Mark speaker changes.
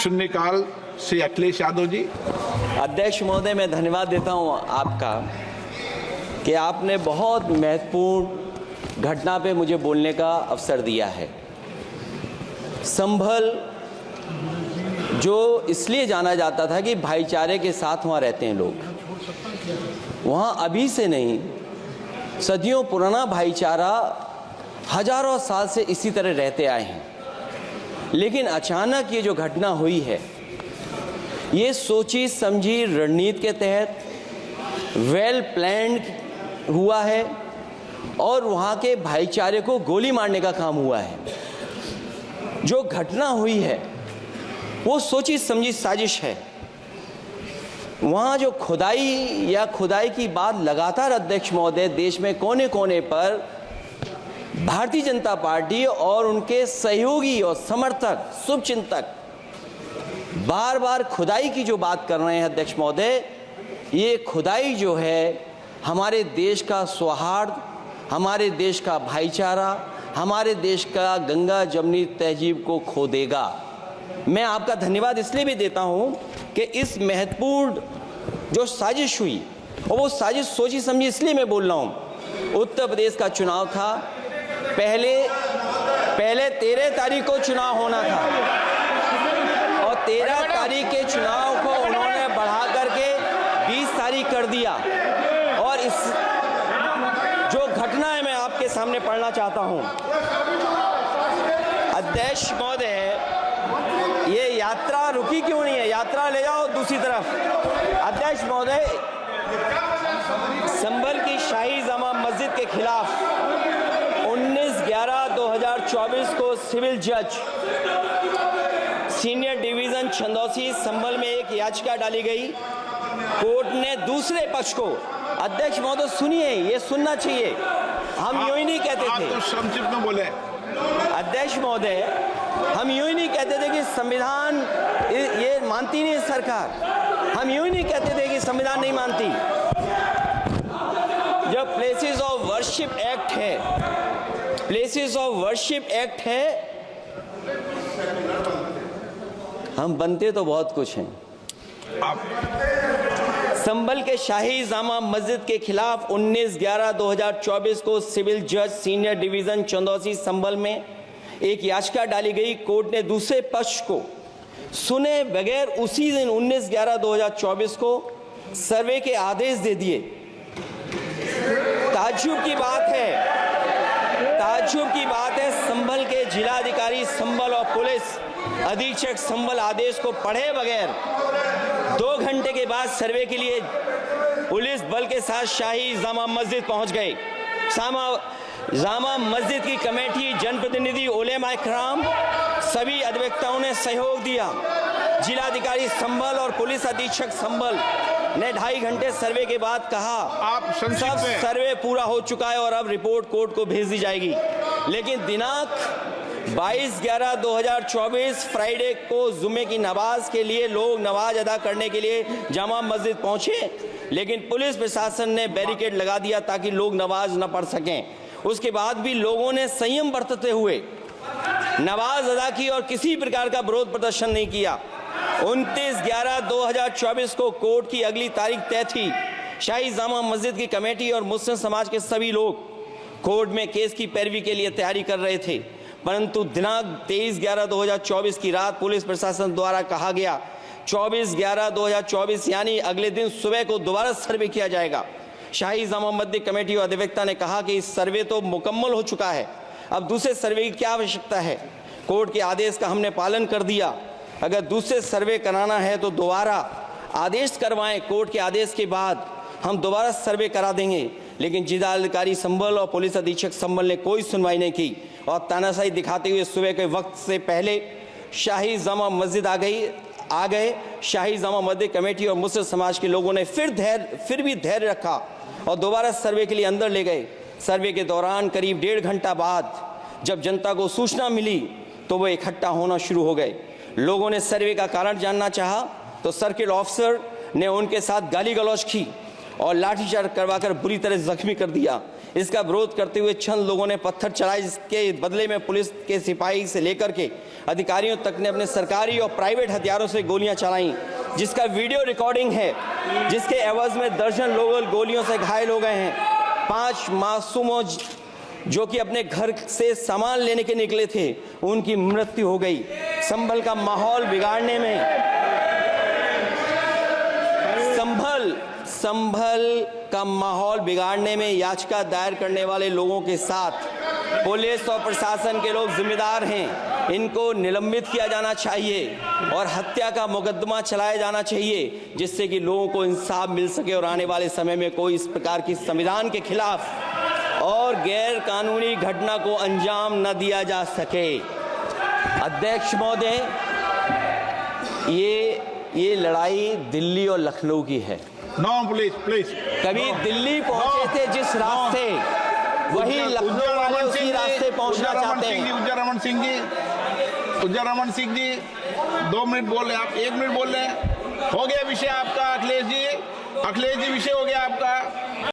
Speaker 1: शून्यकाल श्री अखिलेश यादव जी।
Speaker 2: अध्यक्ष महोदय, मैं धन्यवाद देता हूं आपका कि आपने बहुत महत्वपूर्ण घटना पे मुझे बोलने का अवसर दिया है। संभल जो इसलिए जाना जाता था कि भाईचारे के साथ वहाँ रहते हैं लोग, वहाँ अभी से नहीं सदियों पुराना भाईचारा हजारों साल से इसी तरह रहते आए हैं। लेकिन अचानक ये जो घटना हुई है, ये सोची समझी रणनीति के तहत वेल प्लान्ड हुआ है और वहाँ के भाईचारे को गोली मारने का काम हुआ है। जो घटना हुई है वो सोची समझी साजिश है। वहाँ जो खुदाई की बात लगातार अध्यक्ष महोदय देश में कोने कोने पर भारतीय जनता पार्टी और उनके सहयोगी और समर्थक शुभचिंतक बार बार खुदाई की जो बात कर रहे हैं अध्यक्ष महोदय, ये खुदाई जो है हमारे देश का सौहार्द, हमारे देश का भाईचारा, हमारे देश का गंगा जमनी तहजीब को खो देगा। मैं आपका धन्यवाद इसलिए भी देता हूं कि इस महत्वपूर्ण जो साजिश हुई, और वो साजिश सोची समझी इसलिए मैं बोल रहा हूं। उत्तर प्रदेश का चुनाव था, पहले 13 तारीख को चुनाव होना था और 13 तारीख के चुनाव को उन्होंने बढ़ा करके 20 तारीख कर दिया। और इस जो घटना है मैं आपके सामने पढ़ना चाहता हूं। अध्यक्ष महोदय, ये यात्रा रुकी क्यों नहीं है? यात्रा ले जाओ दूसरी तरफ। अध्यक्ष महोदय, संभल की शाही जामा मस्जिद के खिलाफ 19/11/2024 को सिविल जज सीनियर डिवीजन छंदौसी संभल में एक याचिका डाली गई। कोर्ट ने दूसरे पक्ष को, अध्यक्ष महोदय सुनिए, ये सुनना चाहिए, हम यूं ही नहीं कहते थे,
Speaker 1: आप तो संक्षिप्त में बोले।
Speaker 2: अध्यक्ष महोदय, हम यूं ही नहीं कहते थे कि संविधान ये मानती नहीं सरकार, हम यूं ही नहीं कहते थे कि संविधान नहीं मानती। जब प्लेसेस ऑफ वर्शिप एक्ट है, प्लेसेस ऑफ वर्शिप एक्ट है, हम बनते तो बहुत कुछ हैं। संभल के शाही जामा मस्जिद के खिलाफ 19/11/2024 को सिविल जज सीनियर डिवीजन चंदौसी संभल में एक याचिका डाली गई। कोर्ट ने दूसरे पक्ष को सुने बगैर उसी दिन 19/11/2024 को सर्वे के आदेश दे दिए। ताज्जुब की बात है संभल के जिलाधिकारी संभल और पुलिस अधीक्षक संभल आदेश को पढ़े बगैर 2 घंटे के बाद सर्वे के लिए पुलिस बल के साथ शाही जामा मस्जिद पहुंच गए। जामा मस्जिद की कमेटी, जनप्रतिनिधि, उलेमा इकराम, सभी अधिवक्ताओं ने सहयोग दिया। जिलाधिकारी संभल और पुलिस अधीक्षक संभल ने 2.5 घंटे सर्वे के बाद कहा,
Speaker 1: आप
Speaker 2: सब सर्वे पूरा हो चुका है और अब रिपोर्ट कोर्ट को भेज दी जाएगी। लेकिन दिनांक 22/11/2024 फ्राइडे को जुम्मे की नमाज के लिए लोग नमाज अदा करने के लिए जामा मस्जिद पहुंचे, लेकिन पुलिस प्रशासन ने बैरिकेड लगा दिया ताकि लोग नमाज न पढ़ सकें। उसके बाद भी लोगों ने संयम बरतते हुए नमाज अदा की और किसी प्रकार का विरोध प्रदर्शन नहीं किया। 29/11/2024 को कोर्ट की अगली तारीख तय थी। शाही जामा मस्जिद की कमेटी और मुस्लिम समाज के सभी लोग कोर्ट में केस की पैरवी के लिए तैयारी कर रहे थे, परंतु दिनांक 23/11/2024 की रात पुलिस प्रशासन द्वारा कहा गया 24/11/2024 यानी अगले दिन सुबह को दोबारा सर्वे किया जाएगा। शाही जामा मस्जिद कमेटी और अधिवक्ता ने कहा कि इस सर्वे तो मुकम्मल हो चुका है, अब दूसरे सर्वे की क्या आवश्यकता है? कोर्ट के आदेश का हमने पालन कर दिया। अगर दूसरे सर्वे कराना है तो दोबारा आदेश करवाएं, कोर्ट के आदेश के बाद हम दोबारा सर्वे करा देंगे। लेकिन जिलाधिकारी संभल और पुलिस अधीक्षक संभल ने कोई सुनवाई नहीं की और तानाशाही दिखाते हुए सुबह के वक्त से पहले शाही जामा मस्जिद आ गए। शाही जामा मस्जिद कमेटी और मुस्लिम समाज के लोगों ने फिर भी धैर्य रखा और दोबारा सर्वे के लिए अंदर ले गए। सर्वे के दौरान करीब 1.5 घंटा बाद जब जनता को सूचना मिली तो वो इकट्ठा होना शुरू हो गए। लोगों ने सर्वे का कारण जानना चाहा तो सर्किल ऑफिसर ने उनके साथ गाली गलौज की और लाठीचार्ज करवाकर बुरी तरह जख्मी कर दिया। इसका विरोध करते हुए चंद लोगों ने पत्थर चलाए, जिसके बदले में पुलिस के सिपाही से लेकर के अधिकारियों तक ने अपने सरकारी और प्राइवेट हथियारों से गोलियां चलाईं, जिसका वीडियो रिकॉर्डिंग है, जिसके एवज में दर्जन लोग गोलियों से घायल हो गए हैं। 5 मासूमों जो कि अपने घर से सामान लेने के निकले थे, उनकी मृत्यु हो गई। संभल का माहौल बिगाड़ने में संभल का माहौल बिगाड़ने में याचिका दायर करने वाले लोगों के साथ पुलिस और प्रशासन के लोग जिम्मेदार हैं। इनको निलंबित किया जाना चाहिए और हत्या का मुकदमा चलाया जाना चाहिए, जिससे कि लोगों को इंसाफ मिल सके और आने वाले समय में कोई इस प्रकार की संविधान के खिलाफ और गैर कानूनी घटना को अंजाम न दिया जा सके। अध्यक्ष महोदय, ये लड़ाई दिल्ली और लखनऊ की है।
Speaker 1: No please.
Speaker 2: कभी दिल्ली पहुंचे थे जिस रास्ते, वही लखनऊ वाले उसी रास्ते पहुंचना चाहते हैं।
Speaker 1: उज्जर रमन सिंह जी 2 मिनट बोल रहे हैं, आप 1 मिनट बोल रहे हैं। हो गया विषय आपका अखिलेश जी, विषय हो गया आपका।